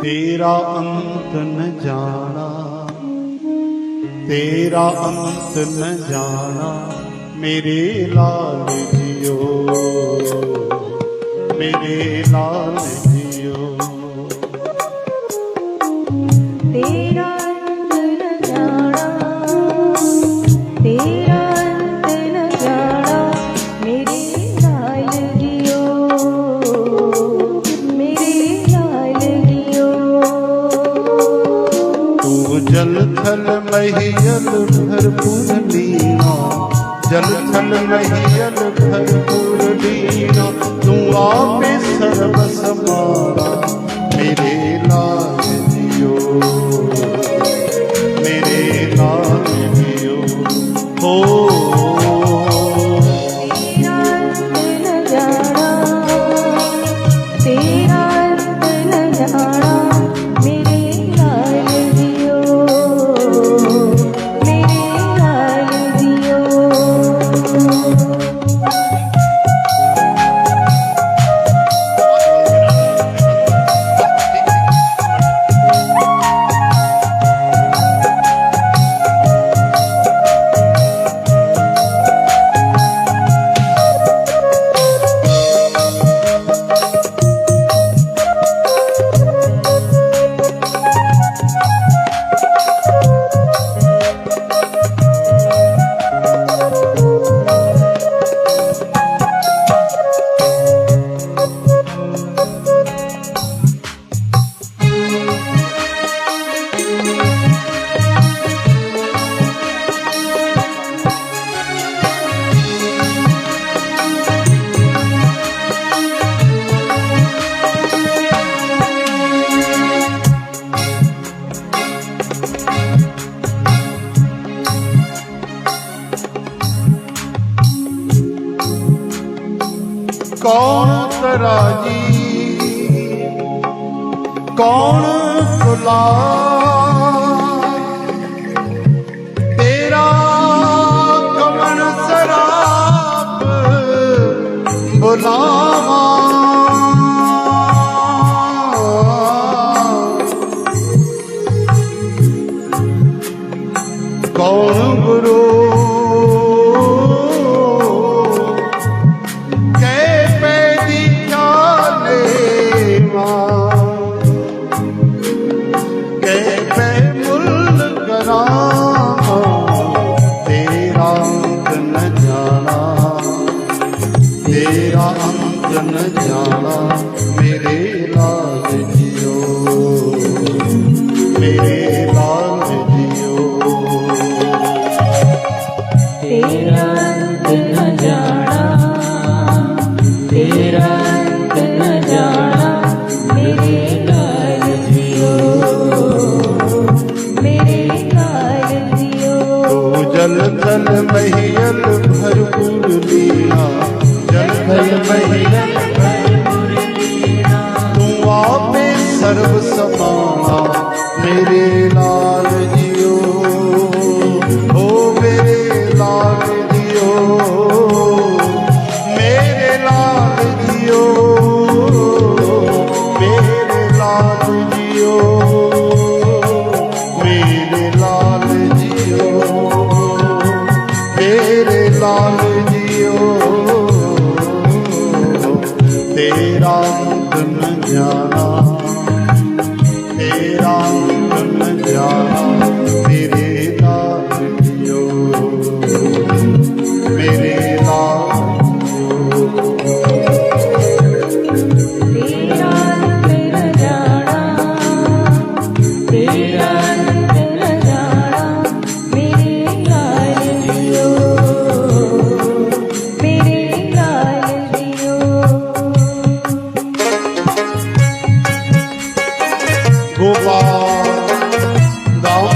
तेरा अंत न जाना, तेरा अंत न जाना मेरे लाल जियो, मेरे लाल जियो। तेरा अंत न जाना, तेरा अंत न जाना मेरे लाल जियो, मेरे लाल जियो। तू जल थल महियल भरपूर लीना, जल थल महियल भरपूर लीना, तू आपे सर्व समाना मेरे लाल जियो, मेरे लाल जियो। हो तेरा अंत न जाना, तेरा अंत न जाना मेरे लाल जियो, मेरे लाल जियो। कौन तराजी कौन तुला, तेरा कमन सराप बुलावा। कौन गुरु तेरा अंत न जाना मेरे लाल जियो, मेरे लाल जियो। तेरा अंत न जाना, तेरा अंत न जाना मेरे लाल जियो, मेरे लाल जियो। तो जल थल महियल भरपूर लीना, जल थल महियल भरपूर लीना, तू आपे सर्व समाना मेरे लाल जियो, ओ मेरे लाल जियो, मेरे लाल जियो, मेरे लाल जियो, मेरे लाल जियो, मेरे लाल जियो। तेरा अंत न जाना, तेरा अंत न जाना मेरे लाल जियो, मेरे लाल जियो। तेरा अंत न जाना, तेरा अंत न जाना मेरे लाल जियो, मेरे लाल जियो। गोपाल दाम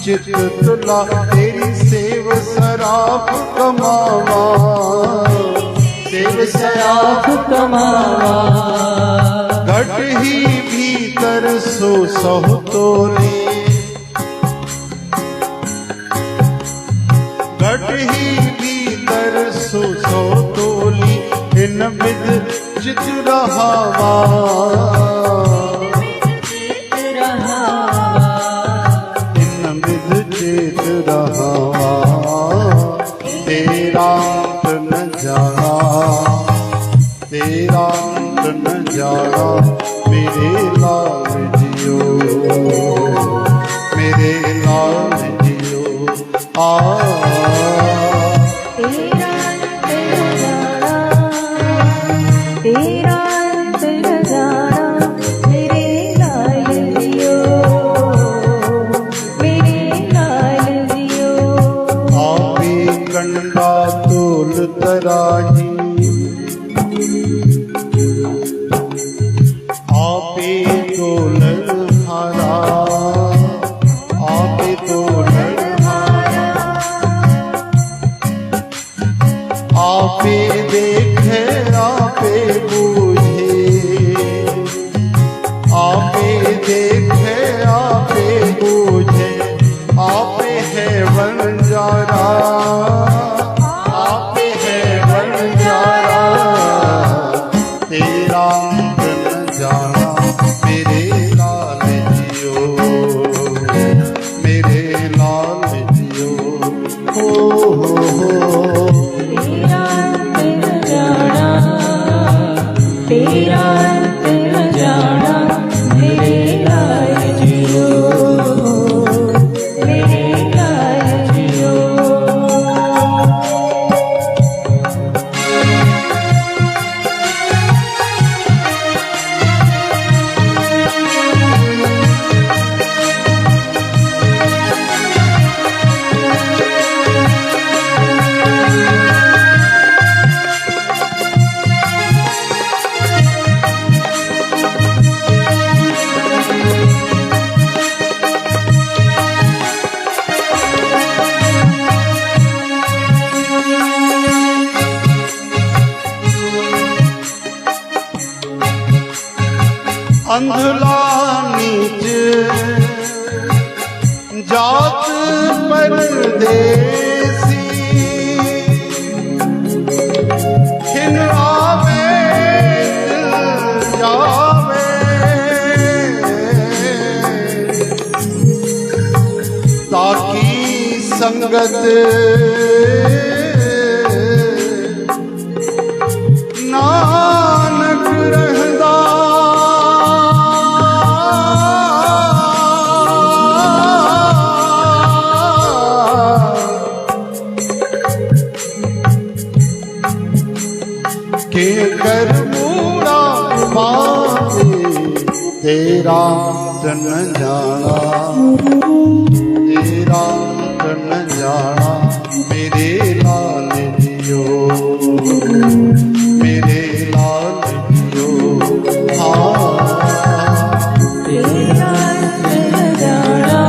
चित तुला तेरी सेव सराफ कमावा, सेव सराफ कमावा। घट ही भीतर सो सह तोले, घट ही भीतर सो सह तोली, इन विद चित रहावा, इन विद चित रहावा। तेरा अंत न जाना, तेरा अंत न जाना मेरे लाल जियो, मेरे लाल जियो। तेरा अंत न जाना, तेरा अंत न जाना मेरे लाल जियो, मेरे लाल जियो। आपे कंडा तोल तराही, आपे तोलन हारा, आपे तोलन हारा। आपे देखे आपे बूझे, आपे देखे आपे बूझे, आपे है बंजारा, आपे है बंजारा। तेरा अंत न जाना मेरे लाल जियो, मेरे लाल जियो। हो तेरा अंत न जाना, तेरा अंत न जाना मेरे लाल जियो, मेरे लाल जियो। अंधला नीच जात परदेसी, खिन आवे दिल जावे, ताकि संगत नानक रहदा। के कर मूड़ा पावे तेरा तन जाना, तेरा तन जाना मेरे लाल जियो, मेरे लाल जियो। तेरा अंत न जाना,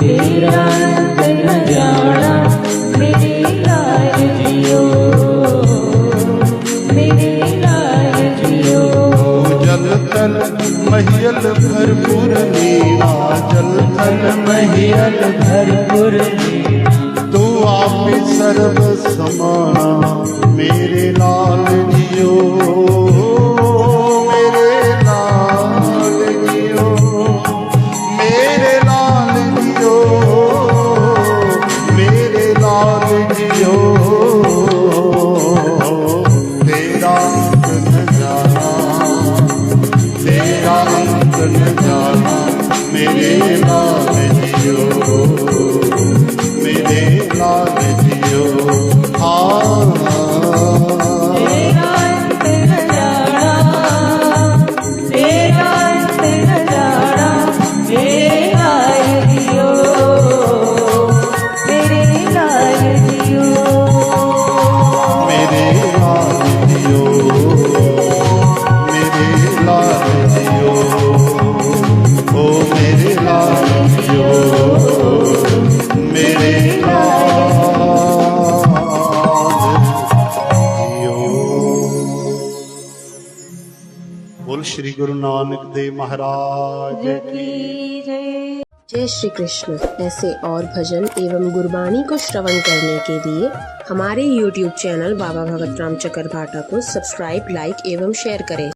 तेरा अंत न जाना मेरे लाल जियो, मेरे लाल जियो। जल तल महियल भरपूर लीला, जल तल महियल भरपूर लीला। तू आप सर्व समाना मेरे लाल जियो, मेरे लाल जियो, मेरे लाल जियो, मेरे लाल जियो। तेरा अंत न जाना, तेरा अंत न जाना मेरे लाल जियो, मेरे लाल जियो। तेरा अंत न जाना, तेरा अंत न जाना मेरे लाल जियो, मेरे लाल जियो। मेरे लाल जियो, मेरे लाल जियो, ओ मेरे लाल जियो। श्री गुरु नानक देव महाराज की जय। जय श्री कृष्ण। ऐसे और भजन एवं गुरबाणी को श्रवण करने के लिए हमारे YouTube चैनल बाबा भगत राम चकरभाटा को सब्सक्राइब, लाइक एवं शेयर करें।